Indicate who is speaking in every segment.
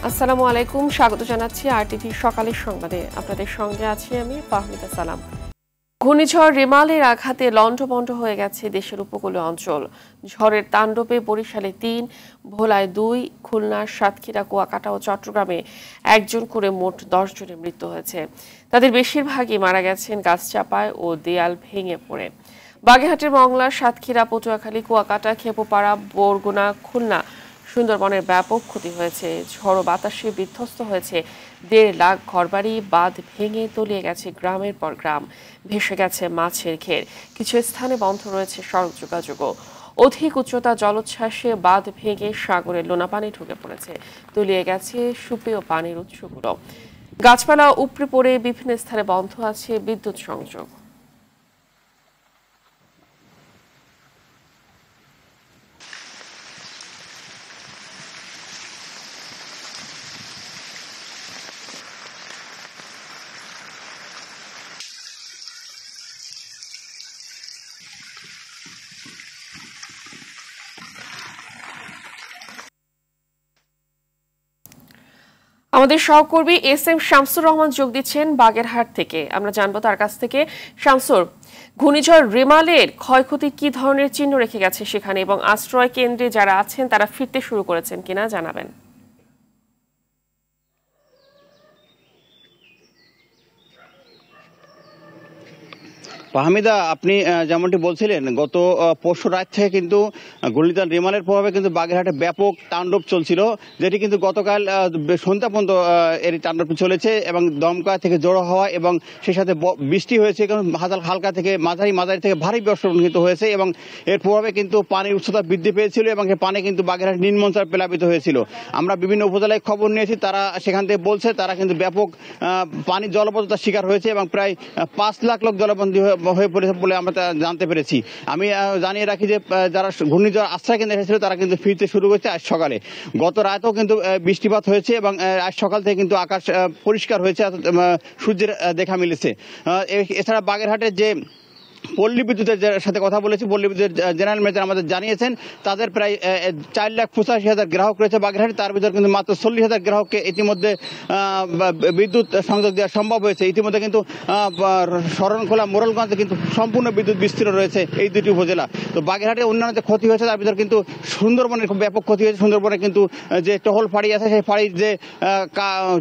Speaker 1: আসসালামু আলাইকুম, স্বাগত জানাচ্ছি আরটিভি সকালের সংবাদে। আপনাদের সঙ্গে আছি আমি ফাহমিদা সালাম। ঘূর্ণিঝড় রেমালের আঘাতে লণ্ডভণ্ড হয়ে গেছে দেশের উপকূলীয় অঞ্চল। ঝড়ের তাণ্ডবে বরিশালে ৩, ভোলায় ২, খুলনা, সাতক্ষীরা, কুয়াকাটা ও চট্টগ্রামে ১ জন করে মোট ১০ জনের মৃত্যু হয়েছে। তাদের বেশিরভাগই মারা গেছেন গাছচাপায় ও দেয়াল ভেঙে পড়ে। বাগেরহাটের মংলা, সাতক্ষীরা, পটুয়াখালী, কুয়াকাটা, খেপুপাড়া, বরগুনা, খুলনা, সুন্দরবনের ব্যাপক ক্ষতি হয়েছে। ঝড়ো বাতাসে বিধ্বস্ত হয়েছে ১.৫ লাখ ঘরবাড়ি, বাঁধ ভেঙে তলিয়ে গেছে গ্রামের পর গ্রাম, ভেসে গেছে মাছের ঘের। কিছু স্থানে বন্ধ রয়েছে সড়ক যোগাযোগও। অধিক উচ্চতা জলোচ্ছ্বাসে বাঁধ ভেঙে সাগরে লোনা পানি ঢুকে পড়েছে, তলিয়ে গেছে সুপেয় পানির উৎসগুলো। গাছপালা উপড়ে পড়ে বিভিন্ন স্থানে বন্ধ আছে বিদ্যুৎ সংযোগ। আমাদের সহকর্মী SM শামসুর রহমান যোগ দিচ্ছেন বাগেরহাট থেকে। আমরা জানবো তার কাছ থেকে। শামসুর, ঘূর্ণিঝড় রেমালের ক্ষয়ক্ষতি কি ধরনের চিহ্ন রেখে গেছে সেখানে, এবং আশ্রয় কেন্দ্রে যারা আছেন তারা ফিরতে শুরু করেছেন কিনা জানাবেন।
Speaker 2: ফাহমিদা, আপনি যেমনটি বলছিলেন, গত পরশু রাত থেকে কিন্তু ঘূর্ণিঝড় রেমালের প্রভাবে কিন্তু বাগেরহাটে ব্যাপক তাণ্ডব চলছিল, যেটি কিন্তু গতকাল সন্ধ্যা পর্যন্ত এর তাণ্ডব চলেছে এবং দমকা থেকে জড়ো হওয়া এবং সেই সাথে বৃষ্টি হয়েছে, হালকা থেকে মাঝারি থেকে ভারী বর্ষণ কিন্তু হয়েছে এবং এর প্রভাবে কিন্তু পানির উচ্চতা বৃদ্ধি পেয়েছিল এবং সে পানি কিন্তু বাগেরহাট নিম্নাঞ্চল প্লাবিত হয়েছিল। আমরা বিভিন্ন উপজেলায় খবর নিয়েছি, তারা সেখান থেকে বলছে তারা কিন্তু ব্যাপক পানির জলবদ্ধতার শিকার হয়েছে এবং প্রায় ৫ লাখ লোক জলবন্দী হয়ে পড়েছে বলে আমরা জানতে পেরেছি। আমি জানিয়ে রাখি যে যারা ঘূর্ণিঝড় আশ্রয় কেন্দ্রে এসেছিল তারা কিন্তু ফিরতে শুরু করেছে আজ সকালে। গত রাতেও কিন্তু বৃষ্টিপাত হয়েছে এবং আজ সকাল থেকে কিন্তু আকাশ পরিষ্কার হয়েছে, সূর্যের দেখা মিলেছে। এছাড়া বাগেরহাটের যে পল্লী বিদ্যুতের সাথে কথা বলেছি, পল্লী বিদ্যুতের জেনারেল ম্যানেজার আমাদের জানিয়েছেন তাদের প্রায় 4,85,000 গ্রাহক রয়েছে বাগেরহাটে। তার ভিতরে কিন্তু মাত্র 40,000 গ্রাহককে ইতিমধ্যে বিদ্যুৎ সংযোগ দেওয়া সম্ভব হয়েছে। ইতিমধ্যে কিন্তু শরণখোলা, মোড়লগঞ্জে কিন্তু সম্পূর্ণ বিদ্যুৎ বিস্তৃত রয়েছে এই দুটি উপজেলা। তো বাগেরহাটে অন্যান্য যে ক্ষতি হয়েছে তার ভিতরে কিন্তু সুন্দরবনের খুব ব্যাপক ক্ষতি হয়েছে। সুন্দরবনে কিন্তু যে টহল ফাঁড়ি আছে সেই ফাঁড়ির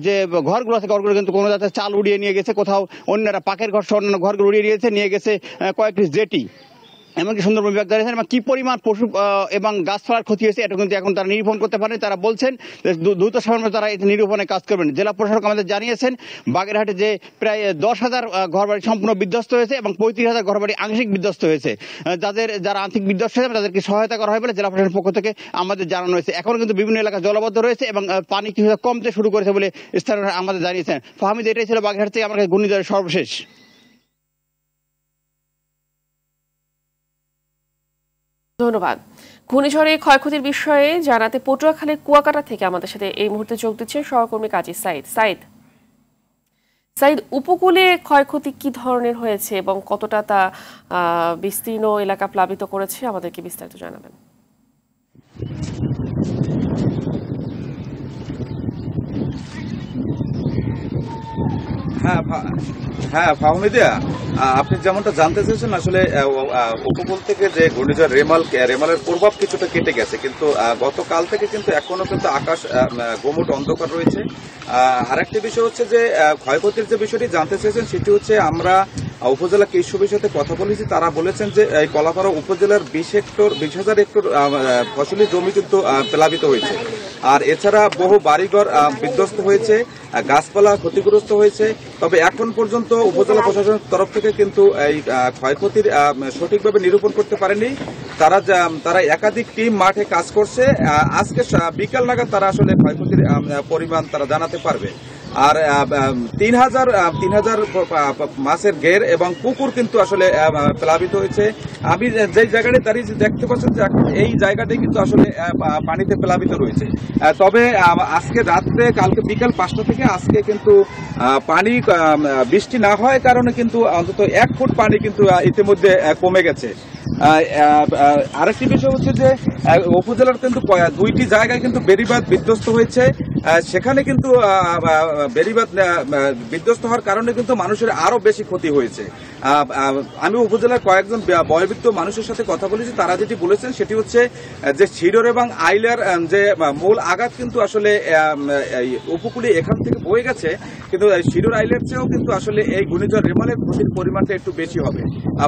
Speaker 2: যে ঘরগুলো আছে, ঘরগুলো কিন্তু কোনো যাতে চাল উড়িয়ে নিয়ে গেছে, কোথাও অন্যরা পাকের ঘর সহ অন্যান্য ঘরগুলো উড়িয়ে নিয়ে গেছে কয়েকটি জেটি। এমনকি সুন্দরবন বিভাগ জানিয়েছেন এবং কি পরিমাণ পশু এবং গাছপালার ক্ষতি হয়েছে এটা কিন্তু এখন তারা নিরূপণ করতে পারেন। তারা বলছেন দ্রুত সময়ের মধ্যে তারা এটি নিরূপণে কাজ করবেন। জেলা প্রশাসক আমাদের জানিয়েছেন বাগেরহাটে যে প্রায় 10,000 ঘরবাড়ি সম্পূর্ণ বিধ্বস্ত হয়েছে এবং 35,000 ঘরবাড়ি আংশিক বিধ্বস্ত হয়েছে। যারা আংশিক বিধ্বস্ত হয়েছে তাদেরকে সহায়তা করা হয় বলে জেলা প্রশাসনের পক্ষ থেকে আমাদের জানানো হয়েছে। এখন কিন্তু বিভিন্ন এলাকা জলবদ্ধ রয়েছে এবং পানি কিছুটা কমতে শুরু করেছে বলে স্থানীয়রা আমাদের জানিয়েছেন। ফাহমিদ, এটাই ছিল বাগেরহাট থেকে আমার ঘূর্ণিঝড়ের সর্বশেষ।
Speaker 1: ধন্যবাদ। ঘূর্ণিঝড়ে ক্ষয়ক্ষতির বিষয়ে জানাতে পটুয়াখালীর কুয়াকাটা থেকে আমাদের সাথে এই মুহূর্তে যোগ দিচ্ছেন সহকর্মী কাজী সাইদ, উপকূলে ক্ষয়ক্ষতি কি ধরনের হয়েছে এবং কতটা তা বিস্তীর্ণ এলাকা প্লাবিত করেছে আমাদেরকে বিস্তারিত জানাবেন।
Speaker 3: হ্যাঁ ফাহমিদা, আপনি যেমনটা জানতে চেয়েছেন, আসলে উপকূল থেকে যে ঘূর্ণিঝড় রেমালের প্রভাব কিছুটা কেটে গেছে, কিন্তু গতকাল থেকে কিন্তু এখনো কিন্তু আকাশ গোমট অন্ধকার রয়েছে। আরেকটি বিষয় হচ্ছে যে ক্ষয়ক্ষতির যে বিষয়টি জানতে চেয়েছেন সেটি হচ্ছে আমরা উপজেলা কৃষি অফিসের সাথে কথা বলেছি। তারা বলেছেন যে এই কলাপাড়া উপজেলার 20,000 হেক্টর ফসলি জমি কিন্তু প্লাবিত হয়েছে। আর এছাড়া বহু বাড়িঘর বিধ্বস্ত হয়েছে, গাছপালা ক্ষতিগ্রস্ত হয়েছে। তবে এখন পর্যন্ত উপজেলা প্রশাসনের তরফ থেকে কিন্তু এই ক্ষয়ক্ষতির সঠিকভাবে নিরূপণ করতে পারেনি। তারা একাধিক টিম মাঠে কাজ করছে। আজকে বিকাল নাগাদ তারা আসলে ক্ষয়ক্ষতির পরিমাণ তারা জানাতে পারবে। আর 3,000 মাছের ঘের এবং পুকুর কিন্তু আসলে প্লাবিত হয়েছে। আমি যে জায়গাটি দাঁড়িয়ে দেখতে পাচ্ছেন যে এখন এই জায়গাটি কিন্তু আসলে পানিতে প্লাবিত রয়েছে। তবে আজকে রাত্রে, কালকে বিকাল 5টা থেকে আজকে কিন্তু পানি বৃষ্টি না হওয়ার কারণে কিন্তু অন্তত 1 ফুট পানি কিন্তু ইতিমধ্যে কমে গেছে। আরেকটি বিষয় হচ্ছে যে উপজেলার কিন্তু 2টি জায়গায় কিন্তু বেড়িবাঁধ বিধ্বস্ত হয়েছে। সেখানে কিন্তু বেড়িবাঁধ বিধ্বস্ত হওয়ার কারণে কিন্তু মানুষের আরো বেশি ক্ষতি হয়েছে। আমি উপজেলার কয়েকজন বয়োবৃদ্ধ মানুষের সাথে কথা বলেছি, তারা যেটি বলেছেন সেটি হচ্ছে যে শিডর এবং আইলার যে মূল আঘাত কিন্তু আসলে উপকূলে এখান থেকে বয়ে গেছে, কিন্তু শিডর আইলার চেয়েও কিন্তু আসলে এই ঘূর্ণিঝড় রেমালের ক্ষতির পরিমাণটা একটু বেশি হবে।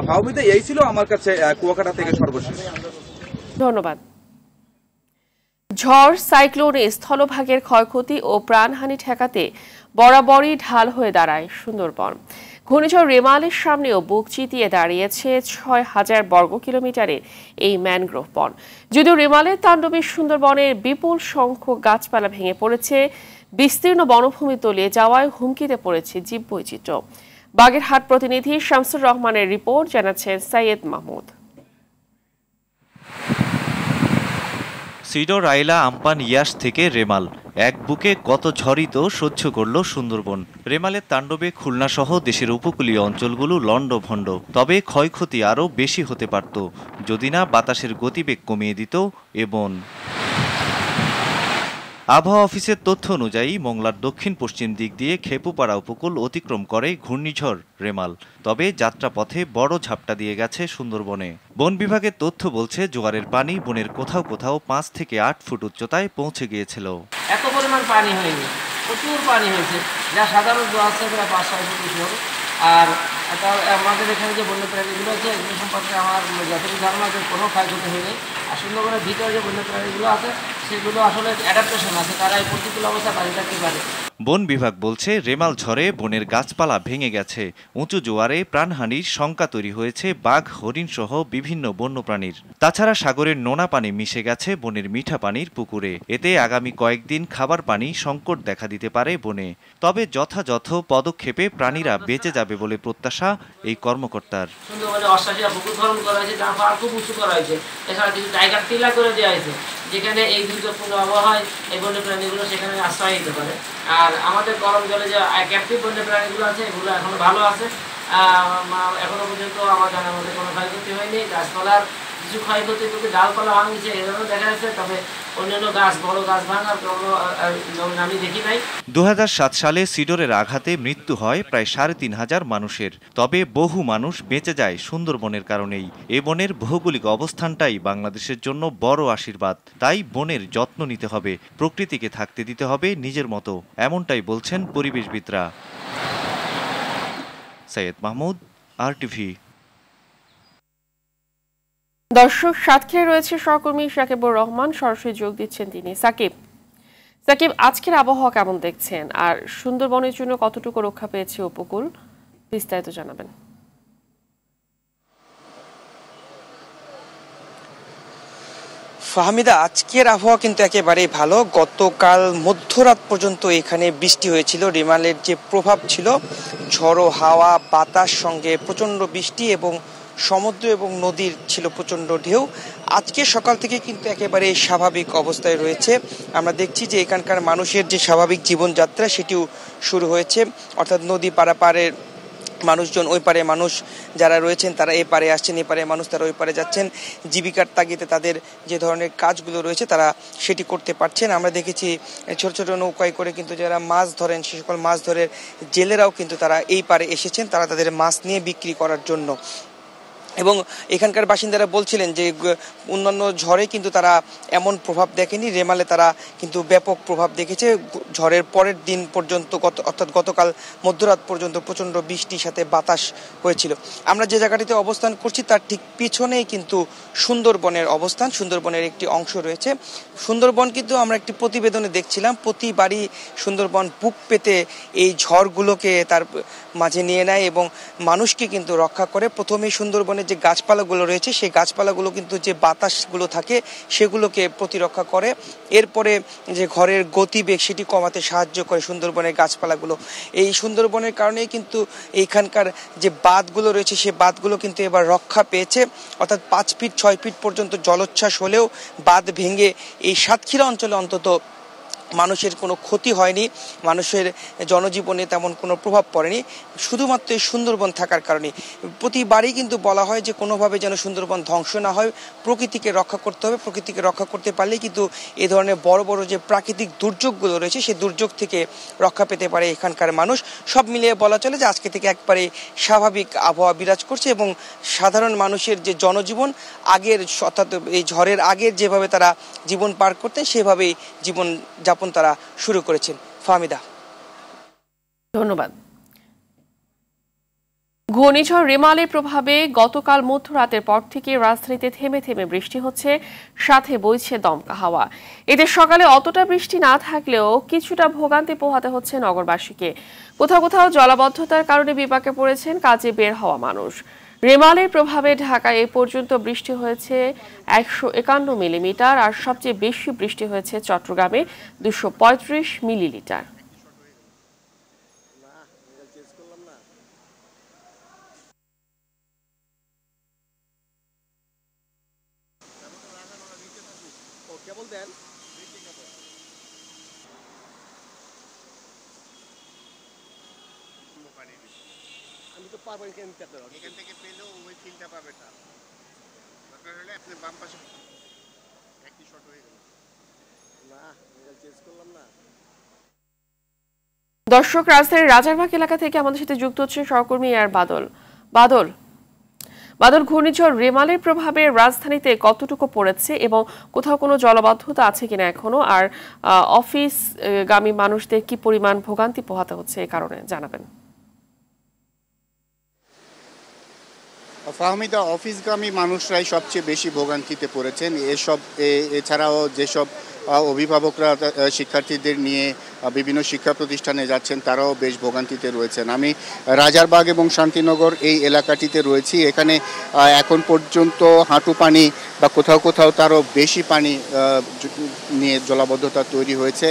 Speaker 3: ফাহমিদা, এই ছিল আমার কাছে কুয়াকাটা থেকে সর্বশেষ।
Speaker 1: ধন্যবাদ। ঝড় সাইক্লোনে স্থলভাগের ক্ষয়ক্ষতি ও প্রাণহানি ঠেকাতে বরাবরই ঢাল হয়ে দাঁড়ায় সুন্দরবন। ঘূর্ণিঝড় রেমালের সামনেও বুক চিতিয়ে দাঁড়িয়েছে ৬,০০০ বর্গ কিলোমিটারের এই ম্যানগ্রোভ বন। যদিও রেমালের তাণ্ডবে সুন্দরবনের বিপুল সংখ্যক গাছপালা ভেঙে পড়েছে, বিস্তীর্ণ বনভূমি তলিয়ে যাওয়ায় হুমকিতে পড়েছে জীববৈচিত্র্য। বাগেরহাট প্রতিনিধি শামসুর রহমানের রিপোর্ট, জানাচ্ছেন সাইয়েদ মাহমুদ।
Speaker 4: সিডর, আইলা, আম্পান, ইয়াস থেকে রেমাল, এক বুকে কত ঝড়ই তো সহ্য করল সুন্দরবন। রেমালের তাণ্ডবে খুলনা সহ দেশের উপকূলীয় অঞ্চলগুলো লণ্ডভণ্ড। তবে ক্ষয়ক্ষতি আরও বেশি হতে পারত যদি না বাতাসের গতিবেগ কমিয়ে দিত এ বন। আবহাওয়া অফিসের তথ্য অনুযায়ী মংলার দক্ষিণ পশ্চিম দিক দিয়ে খেপুপাড়া উপকূল অতিক্রম করে ঘূর্ণিঝড় রেমাল। তবে যাত্রাপথে বড় ঝাপটা দিয়ে গেছে সুন্দরবনে। বন বিভাগের তথ্য বলছে জোয়ারের পানি বনের কোথাও কোথাও ৫ থেকে ৮ ফুট উচ্চতায় পৌঁছে গিয়েছিল।
Speaker 5: এত পরিমাণ পানি হয়নি, প্রচুর পানি হয়েছে, যা সাধারণ জোয়ার থেকে প্রায় ৫-৬ ফুট উঁচু হবে। আর আমাদের এখানে যে বন্যপ্রাণীগুলো আছে এগুলো সম্পর্কে আমার যতটুকু ধারণা যে কোনো ক্ষয়ক্ষতি হয়নি। আর সুন্দরবনের ভিতরে যে বন্যপ্রাণীগুলো আছে সেগুলো আসলে অ্যাডাপ্টেশন আছে, তারা এই প্রতিকূল অবস্থা বাড়ি থাকতে পারে।
Speaker 4: বন বিভাগ বলছে রেমাল ঝড়ে বনের গাছপালা ভেঙে গেছে। উঁচু জোয়ারে প্রাণহানির শঙ্কা তৈরি হয়েছে বাঘ, হরিণ সহ বিভিন্ন বন্যপ্রাণীর। তাছাড়া সাগরের নোনা পানি মিশে গেছে বনের মিঠা পানির পুকুরে। এতে আগামী কয়েকদিন খাবার পানি সংকট দেখা দিতে পারে বনে। তবে যথাযথ পদক্ষেপে প্রাণীরা বেঁচে যাবে বলে প্রত্যাশা এই কর্মকর্তার।
Speaker 5: সুন্দরবনে অষ্টাশিরা পুকুর খনন করা হয়েছে, যা খুব উঁচু করা হয়েছে। এছাড়া কিছু টাইগার টিলা করে দেওয়া হয়েছে, যেখানে এই দুর্যোগপূর্ণ আবহাওয়ায় এই বন্যপ্রাণীগুলো সেখানে আশ্রয় নিতে পারে। আর আমাদের গরম জলে যে ক্যাপটিভ বন্যপ্রাণীগুলো আছে এগুলো এখনো ভালো আছে। এখনো পর্যন্ত আমার জানার মধ্যে কোনো ক্ষয়ক্ষতি হয়নি। গাছপালার কিছু ক্ষয়ক্ষতি করতে ডালপালা ভাঙছে এভাবে দেখা যাচ্ছে, তবে অন্যান্য গাছ, বড় গাছ ভাঙার কোনো আমি দেখি নাই।
Speaker 4: ২০০৭ সালে সিডরের আঘাতে মৃত্যু হয় প্রায় ৩৫০০ মানুষের। তবে বহু মানুষ বেঁচে যায় সুন্দরবনের কারণেই। এ বনের ভৌগোলিক অবস্থানটাই বাংলাদেশের জন্য বড় আশীর্বাদ। তাই বনের যত্ন নিতে হবে, প্রকৃতিকে থাকতে দিতে হবে নিজের মতো, এমনটাই বলছেন পরিবেশবিদরা। সাইয়েদ মাহমুদ, RTV।
Speaker 1: দর্শক, সাতক্ষীরায় রয়েছে সহকর্মী সাকিবুর রহমান, সরাসরি যোগ দিচ্ছেন তিনি। সাকিব, আজকের আবহাওয়া কেমন দেখছেন, আর সুন্দরবনের জন্য কতটুকু রক্ষা পেয়েছে উপকূল, বিস্তারিত জানাবেন।
Speaker 6: ফাহমিদা, আজকের আবহাওয়া কিন্তু একেবারেই ভালো। গতকাল মধ্যরাত পর্যন্ত এখানে বৃষ্টি হয়েছিল। রেমালের যে প্রভাব ছিল, ঝড়ো হাওয়া, বাতাস সঙ্গে প্রচণ্ড বৃষ্টি এবং সমুদ্র এবং নদীর ছিল প্রচণ্ড ঢেউ। আজকে সকাল থেকে কিন্তু একেবারে স্বাভাবিক অবস্থায় রয়েছে। আমরা দেখছি যে এখানকার মানুষের যে স্বাভাবিক জীবনযাত্রা সেটিও শুরু হয়েছে, অর্থাৎ নদী পারাপারের মানুষজন, ওই পারে মানুষ যারা রয়েছেন তারা এ পারে আসছেন, এ পারে মানুষ তারা ওই পারে যাচ্ছেন। জীবিকার তাগিদে তাদের যে ধরনের কাজগুলো রয়েছে তারা সেটি করতে পারছেন। আমরা দেখেছি ছোট ছোট নৌকায় করে কিন্তু যারা মাছ ধরেন, সে সকল মাছ ধরে জেলেরাও কিন্তু তারা এই পারে এসেছেন, তারা তাদের মাছ নিয়ে বিক্রি করার জন্য। এবং এখানকার বাসিন্দারা বলছিলেন যে অন্যান্য ঝড়ে কিন্তু তারা এমন প্রভাব দেখেনি, রেমালে তারা কিন্তু ব্যাপক প্রভাব দেখেছে। ঝড়ের পরের দিন পর্যন্ত, অর্থাৎ গতকাল মধ্যরাত পর্যন্ত প্রচণ্ড বৃষ্টির সাথে বাতাস হয়েছিল। আমরা যে জায়গাটিতে অবস্থান করছি তার ঠিক পিছনেই কিন্তু সুন্দরবনের অবস্থান। সুন্দরবনের একটি অংশ রয়েছে। সুন্দরবন কিন্তু আমরা একটি প্রতিবেদনে দেখছিলাম, প্রতিবারই সুন্দরবন বুক পেতে এই ঝড়গুলোকে তার মাঝে নিয়ে নেয় এবং মানুষকে কিন্তু রক্ষা করে। প্রথমেই সুন্দরবনের যে গাছপালাগুলো রয়েছে সেই গাছপালাগুলো কিন্তু যে বাতাসগুলো থাকে সেগুলোকে প্রতিরক্ষা করে। এরপরে যে ঘরের গতিবেগ সেটি কমাতে সাহায্য করে সুন্দরবনের গাছপালাগুলো। এই সুন্দরবনের কারণেই কিন্তু এইখানকার যে বাঁধগুলো রয়েছে সেই বাঁধগুলো কিন্তু এবার রক্ষা পেয়েছে, অর্থাৎ 5 ফিট 6 ফিট পর্যন্ত জলোচ্ছ্বাস হলেও বাঁধ ভেঙে এই সাতক্ষীরা অঞ্চলে অন্তত মানুষের কোনো ক্ষতি হয়নি, মানুষের জনজীবনে তেমন কোনো প্রভাব পড়েনি, শুধুমাত্র এই সুন্দরবন থাকার কারণে। প্রতিবারই কিন্তু বলা হয় যে কোনোভাবে যেন সুন্দরবন ধ্বংস না হয়, প্রকৃতিকে রক্ষা করতে হবে। প্রকৃতিকে রক্ষা করতে পারলেই কিন্তু এ ধরনের বড় বড় যে প্রাকৃতিক দুর্যোগগুলো রয়েছে সেই দুর্যোগ থেকে রক্ষা পেতে পারে এখানকার মানুষ। সব মিলিয়ে বলা চলে যে আজকে থেকে একবারে স্বাভাবিক আবহাওয়া বিরাজ করছে এবং সাধারণ মানুষের যে জনজীবন আগের, অর্থাৎ এই ঝড়ের আগের যেভাবে তারা জীবন পার করতেন সেভাবেই জীবন যাপন তারা শুরু করেছেন। ফাহমিদা,
Speaker 1: ধন্যবাদ। ঘূর্ণিঝড় রেমালের প্রভাবে গতকাল মধ্যরাতের পর থেকে রাজধানীতে থেমে থেমে বৃষ্টি হচ্ছে, সাথে বইছে দমকা হাওয়া। এতে সকালে অতটা বৃষ্টি না থাকলেও কিছুটা ভোগান্তি পোহাতে হচ্ছে নগরবাসীকে। কোথাও কোথাও জলাবদ্ধতার কারণে বিপাকে পড়েছেন কাজে বের হওয়া মানুষ। রেমালের প্রভাবে ঢাকায় এ পর্যন্ত বৃষ্টি হয়েছে 151 মিলিমিটার, আর সবচেয়ে বেশি বৃষ্টি হয়েছে চট্টগ্রামে 235 মিলিলিটার।
Speaker 7: আমি তো পারবো এখান থেকে পেলেও ওই ফিলটা পাবে না, দরকার হলে আপনি বাম পাশে একই শট হয়ে গেল না, চেঞ্জ করলাম না।
Speaker 1: দর্শক, রাজধানীর রাজারবাগ এলাকা থেকে আমাদের সাথে যুক্ত হচ্ছেন সহকর্মী আর বাদল। ঘূর্ণিঝড় রেমালের প্রভাবে রাজধানীতে কতটুকু পড়েছে এবং কোথাও কোনো জলাবদ্ধতা আছে কিনা এখনো, আর অফিস গামী মানুষদের কি পরিমাণ ভোগান্তি পোহাতে হচ্ছে এই কারণে জানাবেন।
Speaker 7: ফাহমিদা, অফিসগামী মানুষরাই সবচেয়ে বেশি ভোগান্তিতে পড়েছেন। এছাড়াও যেসব অভিভাবকরা শিক্ষার্থীদের নিয়ে বিভিন্ন শিক্ষা প্রতিষ্ঠানে যাচ্ছেন তারাও বেশ ভোগান্তিতে রয়েছেন। আমি রাজারবাগ এবং শান্তিনগর এই এলাকাটিতে রয়েছি। এখানে এখন পর্যন্ত হাঁটু পানি বা কোথাও কোথাও তারও বেশি পানি নিয়ে জলাবদ্ধতা তৈরি হয়েছে।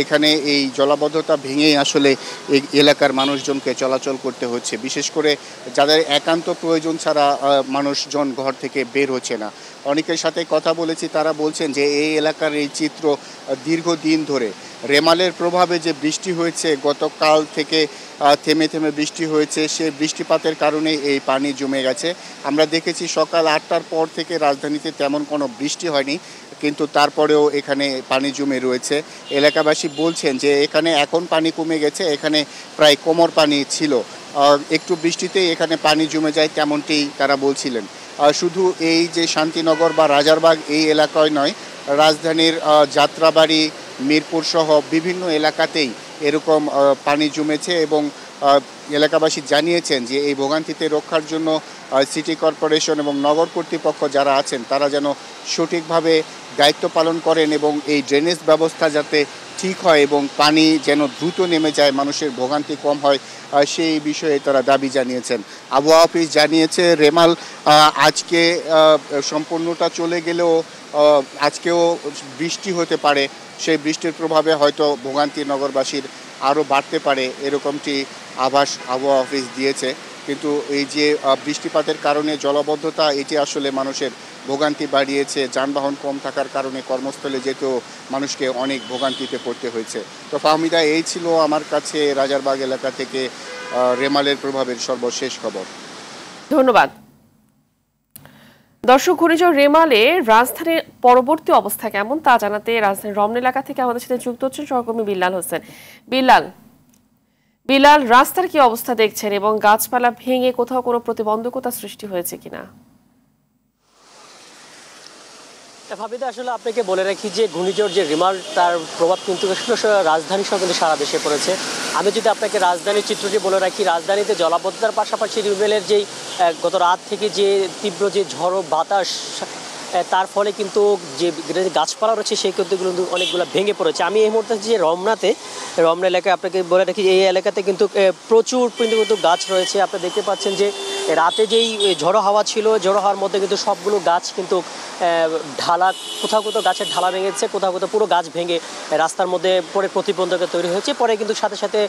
Speaker 7: এখানে এই জলাবদ্ধতা ভেঙেই আসলে এই এলাকার মানুষজনকে চলাচল করতে হচ্ছে, বিশেষ করে যাদের একান্ত প্রয়োজন ছাড়া মানুষজন ঘর থেকে বের হচ্ছে না। অনেকের সাথে কথা বলেছি, তারা বলছেন যে এই এলাকার এই চিত্র দীর্ঘদিন ধরে রেমালের প্রভাবে যে বৃষ্টি হয়েছে, গতকাল থেকে থেমে থেমে বৃষ্টি হয়েছে, সে বৃষ্টিপাতের কারণে এই পানি জমে গেছে। আমরা দেখেছি সকাল 8টার পর থেকে রাজধানীতে তেমন কোনো বৃষ্টি হয়নি, কিন্তু তারপরেও এখানে পানি জমে রয়েছে। এলাকাবাসী বলছেন যে এখানে এখন পানি কমে গেছে, এখানে প্রায় কোমর পানি ছিল, একটু বৃষ্টিতেই এখানে পানি জমে যায়, তেমনটি তারা বলছিলেন। শুধু এই যে শান্তিনগর বা রাজারবাগ এই এলাকায় নয়, রাজধানীর যাত্রাবাড়ি, মিরপুর সহ বিভিন্ন এলাকাতেই এরকম পানি জমেছে এবং এলাকাবাসী জানিয়েছেন যে এই ভোগান্তিতে রক্ষার জন্য সিটি কর্পোরেশন এবং নগর কর্তৃপক্ষ যারা আছেন তারা যেন সঠিকভাবে দায়িত্ব পালন করেন এবং এই ড্রেনেজ ব্যবস্থা যাতে ঠিক হয় এবং পানি যেন দ্রুত নেমে যায়, মানুষের ভোগান্তি কম হয়, সেই বিষয়ে তারা দাবি জানিয়েছেন। আবহাওয়া অফিস জানিয়েছে রেমাল আজকে সম্পূর্ণটা চলে গেলেও আজকেও বৃষ্টি হতে পারে, সেই বৃষ্টির প্রভাবে হয়তো ভোগান্তি নগরবাসীর আরও বাড়তে পারে, এরকমটি আভাস আবহাওয়া অফিস দিয়েছে। কিন্তু এই যে বৃষ্টিপাতের কারণে জলাবদ্ধতা, এটি আসলে মানুষের ভোগান্তি বাড়িয়েছে। যানবাহন কম থাকার কারণে কর্মস্থলে যেতেও মানুষকে অনেক ভোগান্তিতে পড়তে হয়েছে। তো ফাহমিদা, এই ছিল আমার কাছে রাজারবাগ এলাকা থেকে রেমালের প্রভাবের সর্বশেষ খবর।
Speaker 1: ধন্যবাদ। দর্শক, ঘূর্ণিঝড় রেমালে রাজধানীর পরবর্তী অবস্থা কেমন তা জানাতে রাজধানীর রমনা এলাকা থেকে আমাদের সাথে যুক্ত হচ্ছেন সহকর্মী বিল্লাল হোসেন। বিল্লাল, রাস্তার কি অবস্থা দেখছেন এবং গাছপালা ভেঙে কোথাও কোনো প্রতিবন্ধকতা সৃষ্টি হয়েছে কিনা?
Speaker 8: ভাবিদা, আসলে আপনাকে বলে রাখি যে ঘূর্ণিঝড় যে রেমাল, তার প্রভাব কিন্তু রাজধানী সহ কিন্তু সারা দেশে পড়েছে। আমি যদি আপনাকে রাজধানীর চিত্রটি বলে রাখি, রাজধানীতে জলাবদ্ধতার পাশাপাশি রেমালের যেই গত রাত থেকে যে তীব্র যে ঝড়ো বাতাস, তার ফলে কিন্তু যে গাছপালা রয়েছে সেই কিন্তু অনেকগুলো ভেঙে পড়েছে। আমি এই মুহূর্তে যে রমনা এলাকায় আপনাকে বলে রাখি, এই এলাকাতে কিন্তু প্রচুর কিন্তু গাছ রয়েছে। আপনি দেখতে পাচ্ছেন যে রাতে যেই ঝড়ো হাওয়া ছিল, ঝড়ো হাওয়ার মধ্যে কিন্তু সবগুলো গাছ কিন্তু ঢালা, কোথাও কোথাও গাছের ঢালা ভেঙেছে, কোথাও কোথাও পুরো গাছ ভেঙে রাস্তার মধ্যে পরে প্রতিবন্ধকতা তৈরি হয়েছে। পরে কিন্তু সাথে সাথে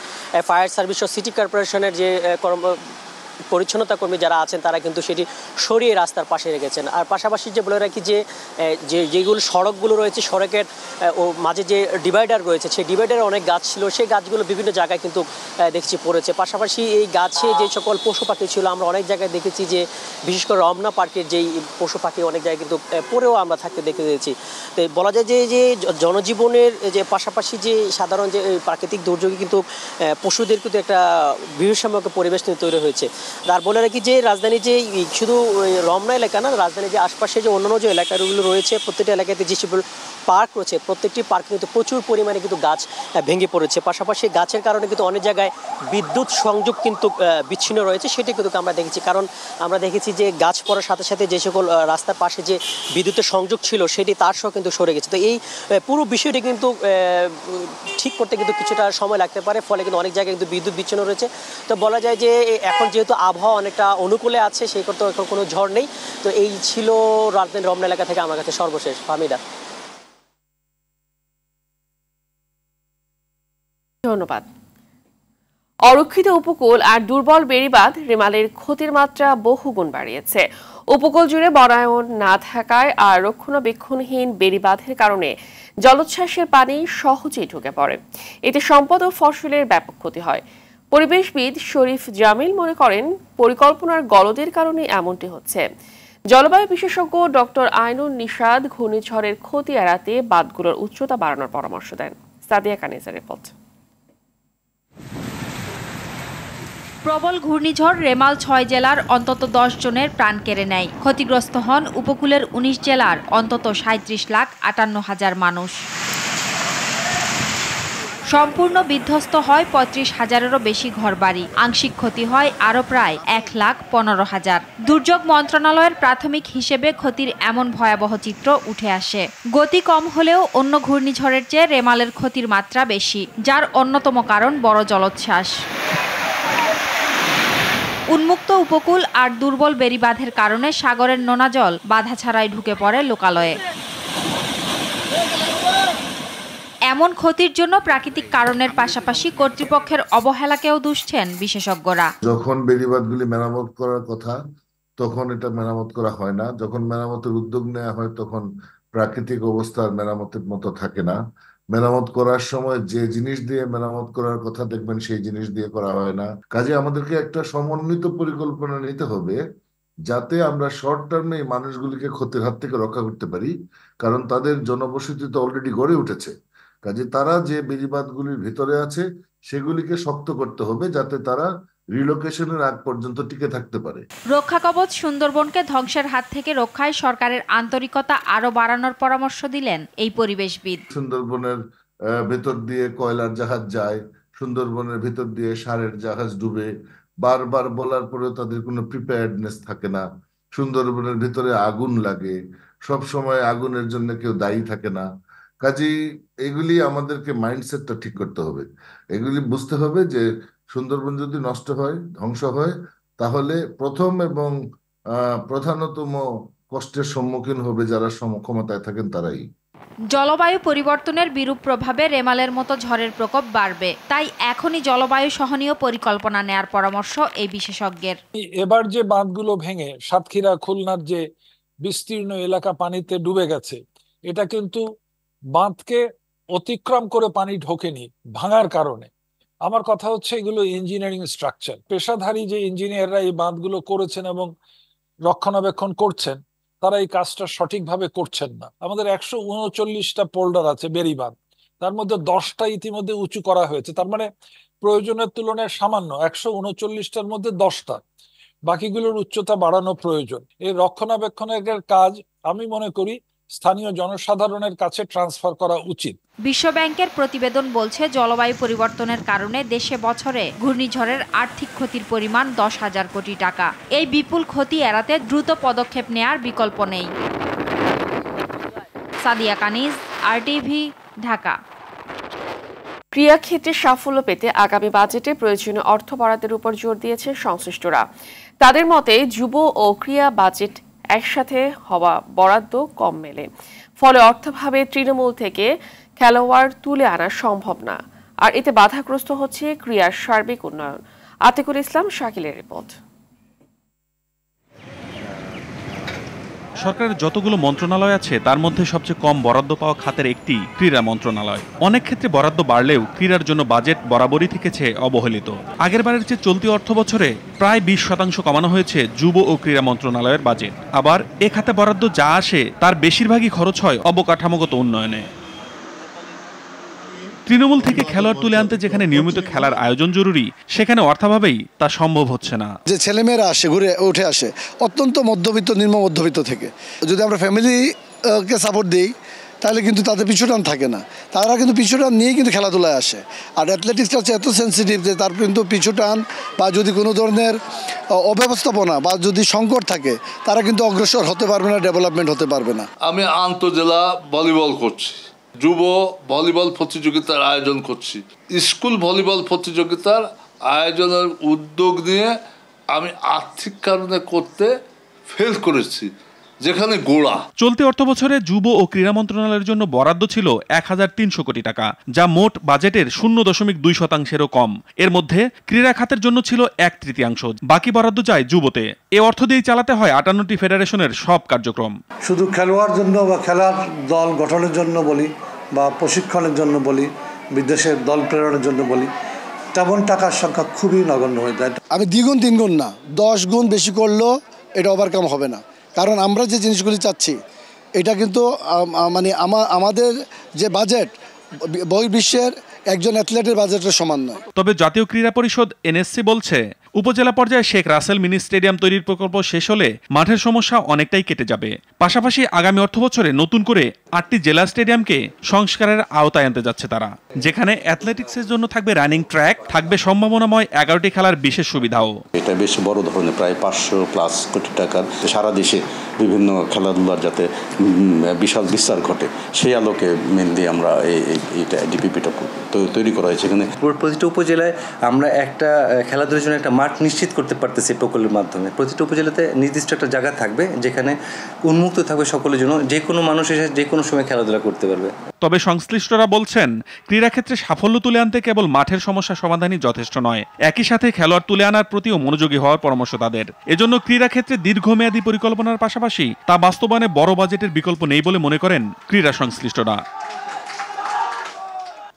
Speaker 8: ফায়ার সার্ভিস ও সিটি কর্পোরেশনের যে পরিচ্ছন্নতা কর্মী যারা আছেন তারা কিন্তু সেটি সরিয়ে রাস্তার পাশে রেখেছেন। আর পাশাপাশি যে বলে রাখি যে যেগুলো সড়কগুলো রয়েছে সড়কের মাঝে যে ডিভাইডার রয়েছে সেই ডিভাইডারে অনেক গাছ ছিল, সেই গাছগুলো বিভিন্ন জায়গায় কিন্তু দেখছি পড়েছে। পাশাপাশি এই গাছে যে সকল পশু পাখি ছিল আমরা অনেক জায়গায় দেখেছি যে বিশেষ করে রমনা পার্কের যেই পশু পাখি অনেক জায়গায় কিন্তু পড়েও আমরা থাকতে দেখেছি। তো বলা যায় যে জনজীবনের যে পাশাপাশি যে সাধারণ যে প্রাকৃতিক দুর্যোগে কিন্তু পশুদের কিন্তু একটা বিভীষিকাময় পরিবেশ তৈরি হয়েছে। আর বলে রাখি যে রাজধানী যে শুধু রমনা এলাকা না, রাজধানী যে আশপাশে যে অন্যান্য যে এলাকাগুলো রয়েছে প্রত্যেকটা এলাকাতে যে পার্ক রয়েছে প্রত্যেকটি পার্কে কিন্তু প্রচুর পরিমাণে কিন্তু গাছ ভেঙে পড়েছে। পাশাপাশি গাছের কারণে কিন্তু অনেক জায়গায় বিদ্যুৎ সংযোগ কিন্তু বিচ্ছিন্ন রয়েছে, সেটি কিন্তু আমরা দেখেছি। কারণ আমরা দেখেছি যে গাছ পড়ার সাথে সাথে যে সকল রাস্তার পাশে যে বিদ্যুতের সংযোগ ছিল সেটি তার সহ কিন্তু সরে গেছে। তো এই পুরো বিষয়টি কিন্তু ঠিক করতে কিন্তু কিছুটা সময় লাগতে পারে, ফলে কিন্তু অনেক জায়গায় কিন্তু বিদ্যুৎ বিচ্ছিন্ন রয়েছে। তো বলা যায় যে এখন যেহেতু আবহাওয়া অনেকটা অনুকূলে আছে সেই করতে এখন কোনো ঝড় নেই। তো এই ছিল রাজধানী রমনা এলাকা থেকে আমার কাছে সর্বশেষ। ফাহমিদা।
Speaker 1: ধন্যবাদ। অরক্ষিত উপকূল আর দুর্বল বেড়িবাঁধ রেমালের ক্ষতির মাত্রা বহুগুণ বাড়িয়েছে। উপকূল জুড়ে বনায়ন না থাকায় আর রক্ষণাবেক্ষণহীন বেড়িবাঁধের কারণে জলোচ্ছ্বাসের পানি সহজেই ঢুকে পড়ে। এতে সম্পদ ও ফসলের ব্যাপক ক্ষতি হয়। পরিবেশবিদ শরীফ জামিল মনে করেন পরিকল্পনার গলদের কারণে এমনটি হচ্ছে। জলবায়ু বিশেষজ্ঞ ডক্টর আইনুন নিশাদ ঘূর্ণিঝড়ের ক্ষতি এড়াতে বাঁধগুলোর উচ্চতা বাড়ানোর পরামর্শ দেন। সাদিয়া কানিজের রিপোর্ট।
Speaker 9: প্রবল ঘূর্ণিঝড় রেমাল ৬ জেলার অন্তত ১০ জনের প্রাণ কেড়ে নেয়। ক্ষতিগ্রস্ত হন উপকূলের ১৯ জেলার অন্তত ৩৭,৫৮,০০০ মানুষ। সম্পূর্ণ বিধ্বস্ত হয় ৩৫,০০০-এরও বেশি ঘরবাড়ি। আংশিক ক্ষতি হয় আরও প্রায় ১,১৫,০০০। দুর্যোগ মন্ত্রণালয়ের প্রাথমিক হিসেবে ক্ষতির এমন ভয়াবহ চিত্র উঠে আসে। গতি কম হলেও অন্য ঘূর্ণিঝড়ের চেয়ে রেমালের ক্ষতির মাত্রা বেশি, যার অন্যতম কারণ বড় জলোচ্ছ্বাস। উন্মুক্ত উপকূল আর দুর্বল বেড়িবাঁধের কারণে সাগরের নোনা জল বাধা ছাড়াই ঢুকে পড়ে লোকালয়ে। এমন ক্ষতির জন্য প্রাকৃতিক কারণের পাশাপাশি কর্তৃপক্ষের অবহেলাকেও দুষছেন বিশেষজ্ঞরা।
Speaker 10: যখন বেড়িবাঁধগুলি মেরামত করার কথা তখন এটা মেরামত করা হয় না, যখন মেরামতের উদ্যোগ নেওয়া হয় তখন প্রাকৃতিক অবস্থার মেরামতের মতো থাকে না। মেরামত করার সময় যে জিনিস দিয়ে মেরামত করার কথা দেখবেন সেই জিনিস দিয়ে করা হয় না। কাজে আমাদেরকে একটা সমন্বিত পরিকল্পনা নিতে হবে যাতে আমরা শর্ট টার্মে মানুষগুলিকে ক্ষতির হাত থেকে রক্ষা করতে পারি, কারণ তাদের জনবসতি তো অলরেডি গড়ে উঠেছে। কাজে তারা যে বেড়িবাঁধগুলির ভিতরে আছে সেগুলিকে শক্ত করতে হবে যাতে তারা রিলোকেশনের আগ পর্যন্ত টিকে থাকতে পারে।
Speaker 9: রক্ষা কবচ সুন্দরবনকে ধ্বংসের হাত থেকে রক্ষায় সরকারের আন্তরিকতা আরো বাড়ানোর পরামর্শ দিলেন এই পরিবেশবিদ।
Speaker 10: সুন্দরবনের ভেতর দিয়ে কয়লার জাহাজ যায়, সুন্দরবনের ভেতর দিয়ে সারের জাহাজ ডুবে, বারবার বলার পরেও তাদের কোনো প্রিপেয়ার্ডনেস থাকে না। সুন্দরবনের ভিতরে আগুন লাগে, সব সময় আগুনের জন্য কেউ দায়ী থাকে না। কাজেই এগুলি আমাদেরকে মাইন্ডসেটটা ঠিক করতে হবে। এগুলি বুঝতে হবে যে সুন্দরবন যদি নষ্ট হয়, ধ্বংস হয়, তাহলে প্রথম এবং প্রধানতম কষ্টের সম্মুখীন হবে যারা ক্ষমতায় থাকেন তারাই।
Speaker 9: জলবায়ু পরিবর্তনের বিরূপ প্রভাবে রেমালের মতো ঝড়ের প্রকোপ বাড়বে, তাই এখনই জলবায়ু সহনীয় পরিকল্পনা নেয়ার পরামর্শ এই বিশেষজ্ঞের।
Speaker 11: এবার যে বাঁধগুলো ভেঙে সাতক্ষীরা খুলনার যে বিস্তীর্ণ এলাকা পানিতে ডুবে গেছে, এটা কিন্তু বাঁধকে অতিক্রম করে পানি ঢোকেনি ভাঙার কারণে। আমার কথা হচ্ছে এগুলো ইঞ্জিনিয়ারিং স্ট্রাকচার। পেশাধারী যে ইঞ্জিনিয়াররা এই বাঁধগুলো করেছেন এবং রক্ষণাবেক্ষণ করছেন তারা এই কাজটা সঠিকভাবে করছেন না। আমাদের 139টা পোল্ডার আছে বেড়িবাঁধ, তার মধ্যে 10টা ইতিমধ্যে উঁচু করা হয়েছে। তার মানে প্রয়োজনের তুলনায় সামান্য 139টার মধ্যে 10টা, বাকিগুলোর উচ্চতা বাড়ানো প্রয়োজন। এই রক্ষণাবেক্ষণের কাজ আমি মনে করি স্থানীয় জনসাধারণের কাছে ট্রান্সফার করা উচিত।
Speaker 9: বিশ্বব্যাংকের প্রতিবেদন বলছে জলবায়ু পরিবর্তনের কারণে দেশে বছরে ঘূর্ণিঝড়ের আর্থিক ক্ষতির পরিমাণ 10,000 কোটি টাকা। এই বিপুল ক্ষতি এড়াতে দ্রুত পদক্ষেপ নেয়ার বিকল্প নেই। সাদিয়া কানিজ, RTV, ঢাকা।
Speaker 1: ক্রীড়াক্ষেত্রে সাফল্য পেতে আগামী বাজেটে প্রয়োজনীয় অর্থ বরাদ্দের উপর জোর দিয়েছে সংশ্লিষ্টরা। তাদের মতে যুব ও ক্রীড়া বাজেট একসাথে হওয়া বরাদ্দ কম মেলে, ফলে অর্থাভাবে তৃণমূল থেকে খেলোয়াড় তুলে আনা সম্ভব না, আর এতে বাধাগ্রস্ত হচ্ছে ক্রীড়ার সার্বিক উন্নয়ন। আতিকুল ইসলাম শাকিলের রিপোর্ট।
Speaker 12: সরকারের যতগুলো মন্ত্রণালয় আছে তার মধ্যে সবচেয়ে কম বরাদ্দ পাওয়া খাতের একটি ক্রীড়া মন্ত্রণালয়। অনেক ক্ষেত্রে বরাদ্দ বাড়লেও ক্রীড়ার জন্য বাজেট বরাবরই থেকেছে অবহেলিত। আগেরবারের চেয়ে চলতি অর্থ বছরে প্রায় 20% কমানো হয়েছে যুব ও ক্রীড়া মন্ত্রণালয়ের বাজেট। আবার এ খাতে বরাদ্দ যা আসে তার বেশিরভাগই খরচ হয় অবকাঠামোগত উন্নয়নে। তৃণমূল থেকে খেলোয়াড় তুলে আনতে যেখানে নিয়মিত খেলার আয়োজন জরুরি, সেখানে অর্থাভাবেই তা সম্ভব হচ্ছে না।
Speaker 13: যে ছেলেমেয়েরা আসে ঘুরে উঠে আসে অত্যন্ত মধ্যবিত্ত নিম্ন মধ্যবিত্ত থেকে, যদি আমরা ফ্যামিলিকে সাপোর্ট দিই তাহলে কিন্তু তাদের পিছুটান থাকে না, তারা কিন্তু পিছুটান নিয়েই কিন্তু খেলাধুলায় আসে। আর অ্যাথলেটিক্সটা হচ্ছে এত সেন্সিটিভ যে তার কিন্তু পিছুটান বা যদি কোনো ধরনের অব্যবস্থাপনা বা যদি সংকট থাকে তারা কিন্তু অগ্রসর হতে পারবে না, ডেভেলপমেন্ট হতে পারবে না।
Speaker 14: আমি আন্তঃজেলা ভলিবল করছি, যুব ভলিবল প্রতিযোগিতার আয়োজন করছি, স্কুল ভলিবল প্রতিযোগিতার আয়োজনের উদ্যোগ নিয়ে আমি আর্থিক কারণে করতে ফেল করেছি, যেখানে গোড়া।
Speaker 12: চলতি অর্থ বছরে যুব ও ক্রীড়া মন্ত্রণালয়ের জন্য বরাদ্দ ছিল 1300 কোটি টাকা, যা মোট বাজেটের 0.2%-এরও কম। এর মধ্যে ক্রীড়া খাতের জন্য ছিল 1/3, বাকি বরাদ্দ যায় যুবতে। এ অর্থ দিয়েই চালাতে হয় 58টি ফেডারেশনের সব কার্যক্রম।
Speaker 15: শুধু খেলোয়াড় জন্য বা খেলার দল গঠনের জন্য বলি বা প্রশিক্ষণের জন্য বলি, বিদেশের দল প্রেরণের জন্য বলি, তেমন টাকার সংখ্যা খুবই নগণ্য হয়ে যায়।
Speaker 13: আমি 2 গুণ 3 গুণ না 10 গুণ বেশি করলেও এটা ওভারকাম হবে না, কারণ আমরা যে জিনিসগুলি চাচ্ছি এটা কিন্তু মানে আমাদের যে বাজেট বহির্বিশ্বের একজন অ্যাথলেটের বাজেটের সমান নয়।
Speaker 12: তবে জাতীয় ক্রীড়া পরিষদ এনএসসি বলছে, উপজেলা পর্যায়ে শেখ রাসেল মিনি স্টেডিয়াম তৈরির প্রকল্প শেষ হলে মাঠের সমস্যা অনেকটাই কেটে যাবে। পাশাপাশি আগামী অর্থ বছরে নতুন করে 8টি জেলা স্টেডিয়ামকে সংস্কারের আওতায় আনতে যাচ্ছে তারা, যেখানে অ্যাথলেটিক্সের জন্য থাকবে রানিং ট্র্যাক, থাকবে সম্ভাবনাময় 11টি খেলার বিশেষ সুবিধাও।
Speaker 16: এটা বেশ বড় ধরনের, প্রায় 500+ কোটি টাকার সারা দেশে বিভিন্ন খেলাধুলার যাতে বিশাল বিস্তার ঘটে, সেই আলোকে মেনলি আমরা এইটা ডিপিপিটা তৈরি করা হয়েছে। এখানে
Speaker 17: প্রতিটা উপজেলায় আমরা একটা খেলাধুলার জন্য একটা মাঠ নিশ্চিত করতে পারতেছি প্রকল্পের মাধ্যমে। প্রতিটা উপজেলাতে নির্দিষ্ট একটা জায়গা থাকবে যেখানে উন্মুক্ত থাকবে সকলের জন্য, যে কোনো মানুষ এসে যে কোনো সময় খেলাধুলা করতে পারবে।
Speaker 12: তবে সংশ্লিষ্টরা বলছেন, ক্রীড়াক্ষেত্রে সাফল্য তুলে আনতে কেবল মাঠের সমস্যা সমাধানই যথেষ্ট নয়, একই সাথে খেলোয়াড় তুলে আনার প্রতিও মনোযোগী হওয়ার পরামর্শ তাদের। এজন্য ক্রীড়াক্ষেত্রে দীর্ঘমেয়াদী পরিকল্পনার পাশাপাশি তা বাস্তবায়নে বড় বাজেটের বিকল্প নেই বলে মনে করেন ক্রীড়া সংশ্লিষ্টরা।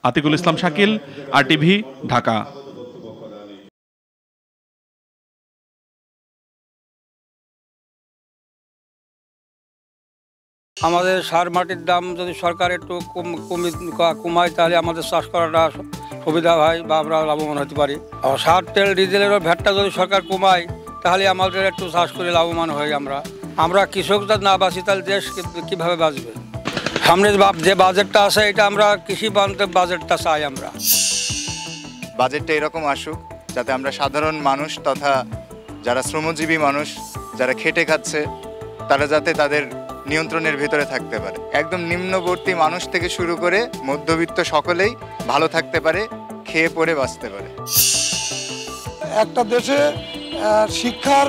Speaker 12: আতিকুল ইসলাম শাকিল, আরটিভি, ঢাকা।
Speaker 18: আমাদের সার মাটির দাম যদি সরকার একটু কমায় তাহলে আমাদের চাষ করাটা সুবিধা হয় বা আমরা লাভবান হতে পারি। আর সার, তেল, ডিজেলেরও ভ্যাটটা যদি সরকার কমায় তাহলে আমাদের একটু চাষ করে লাভবান হই। আমরা কৃষক যদি না বাঁচি তাহলে দেশ কীভাবে বাঁচবে? সামনে যে বাজেটটা আছে এটা আমরা কৃষি বাজেটটা চাই। আমরা
Speaker 19: বাজেটটা এরকম আসুক যাতে আমরা সাধারণ মানুষ তথা যারা শ্রমজীবী মানুষ, যারা খেটে খাচ্ছে, তারা যাতে তাদের নিয়ন্ত্রণের ভেতরে থাকতে পারে। একদম নিম্নবর্তী মানুষ থেকে শুরু করে মধ্যবিত্ত সকলেই ভালো থাকতে পারে, খেয়ে পরে বাঁচতে পারে।
Speaker 20: একটা দেশে শিক্ষার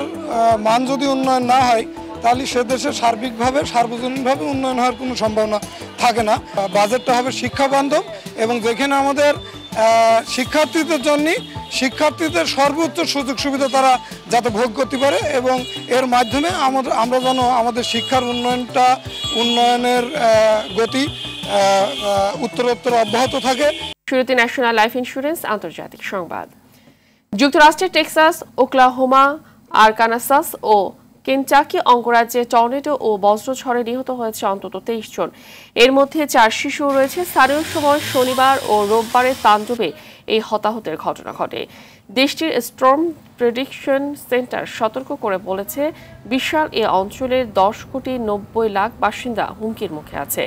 Speaker 20: মান যদি উন্নয়ন না হয় তাহলে সে দেশে সার্বিকভাবে সার্বজনীনভাবে উন্নয়ন হওয়ার কোনো সম্ভাবনা থাকে না। বাজেটটা হবে শিক্ষা বান্ধব এবং যেখানে আমাদের শিক্ষার্থীদের জন্য শিক্ষার্থীদের সর্বোচ্চ সুযোগ সুবিধা তারা যাতে ভোগ করতে পারে এবং এর মাধ্যমে আমরা যেন আমাদের শিক্ষার উন্নয়নের গতি উত্তরোত্তর অব্যাহত থাকে।
Speaker 1: শুরুতে ন্যাশনাল লাইফ ইন্স্যুরেন্স আন্তর্জাতিক সংবাদ। যুক্তরাষ্ট্রের টেক্সাস, ওকলাহোমা, আরকানসাস ও কেনটাকি অঙ্গরাজ্যে টর্নেডো ও বজ্রঝড়ে নিহত হয়েছে অন্তত 23 জন। এর মধ্যে 4 শিশু রয়েছে। স্থানীয় সময় শনিবার ও রোববারের তাণ্ডবে এই হতাহতের ঘটনা ঘটে। দেশটির স্টর্ম প্রেডিকশন সেন্টার সতর্ক করে বলেছে, বিশাল এ অঞ্চলের 10,90,00,000 বাসিন্দা হুমকির মুখে আছে।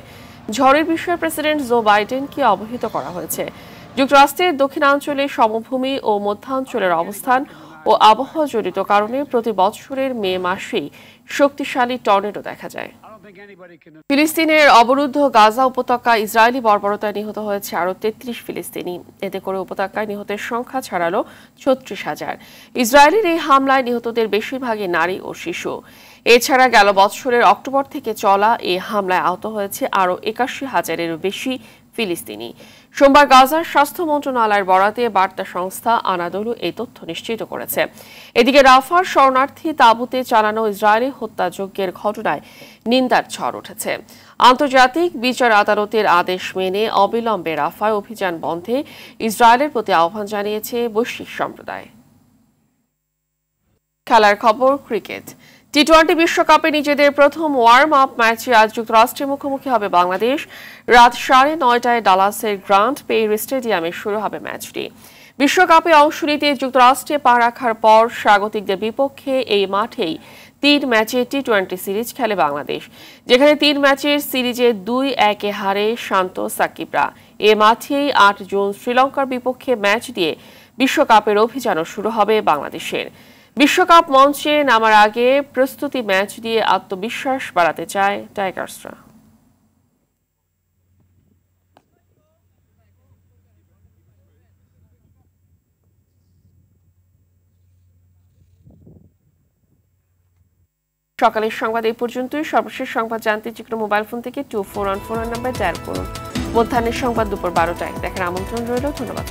Speaker 1: ঝড়ের বিষয়ে প্রেসিডেন্ট জো বাইডেনকে অবহিত করা হয়েছে। যুক্তরাষ্ট্রের দক্ষিণাঞ্চলে সমভূমি ও মধ্যাঞ্চলের অবস্থান ও আবহাওয়াজনিত কারণে প্রতি বছরের মে মাসেই শক্তিশালী টর্নেডো দেখা যায়। ফিলিস্তিনের অবরুদ্ধ গাজা উপত্যকায় ইসরায়েলি বর্বরতায় নিহত হয়েছে আরও 33 ফিলিস্তিনি। এতে করে উপত্যকায় নিহতের সংখ্যা ছাড়ালো 36,000। ইসরায়েলের এই হামলায় নিহতদের বেশিরভাগই নারী ও শিশু। এছাড়া গেল বছরের অক্টোবর থেকে চলা এই হামলায় আহত হয়েছে আরও 81,000-এরও বেশি ফিলিস্তিনি। সোমবার গাজার স্বাস্থ্য মন্ত্রণালয়ের বরাতে বার্তা সংস্থা আনাদোলু এই তথ্য নিশ্চিত করেছে। এদিকে রাফার শরণার্থী তাঁবুতে চালানো ইসরায়েলি হত্যাযজ্ঞের ঘটনায় নিন্দার ঝড় উঠেছে। আন্তর্জাতিক বিচার আদালতের আদেশ মেনে অবিলম্বে রাফায় অভিযান বন্ধে ইসরায়েলের প্রতি আহ্বান জানিয়েছে বৈশ্বিক সম্প্রদায়। খেলার খবর, ক্রিকেট। টি-20 বিশ্বকাপে নিজেদের প্রথম ওয়ার্ম আপ ম্যাচে আজ যুক্তরাষ্ট্রের মুখোমুখি হবে বাংলাদেশ। রাত 9:30টায় ডালাসের গ্র্যান্ড পেইর স্টেডিয়ামে শুরু হবে ম্যাচটি। বিশ্বকাপে অংশ নিতে যুক্তরাষ্ট্রে পা রাখার পর স্বাগতিকদের বিপক্ষে এই মাঠেই 3 ম্যাচে টি-20 সিরিজ খেলে বাংলাদেশ, যেখানে 3 ম্যাচের সিরিজে 2-1 হারে শান্ত সাকিবরা। এ মাঠেই 8 জুন শ্রীলঙ্কার বিপক্ষে ম্যাচ দিয়ে বিশ্বকাপের অভিযানও শুরু হবে বাংলাদেশের। বিশ্বকাপ মঞ্চে নামার আগে প্রস্তুতি ম্যাচ দিয়ে আত্মবিশ্বাস বাড়াতে চায় টাইগার্সরা। সকালের সংবাদ এই পর্যন্তই। সর্বশেষ সংবাদ জানতে যেকোনো মোবাইল ফোন থেকে 2414 নাম্বার ডায়াল করুন। মধ্যাহ্নের সংবাদ দুপুর 12টায় দেখার আমন্ত্রণ রইল। ধন্যবাদ।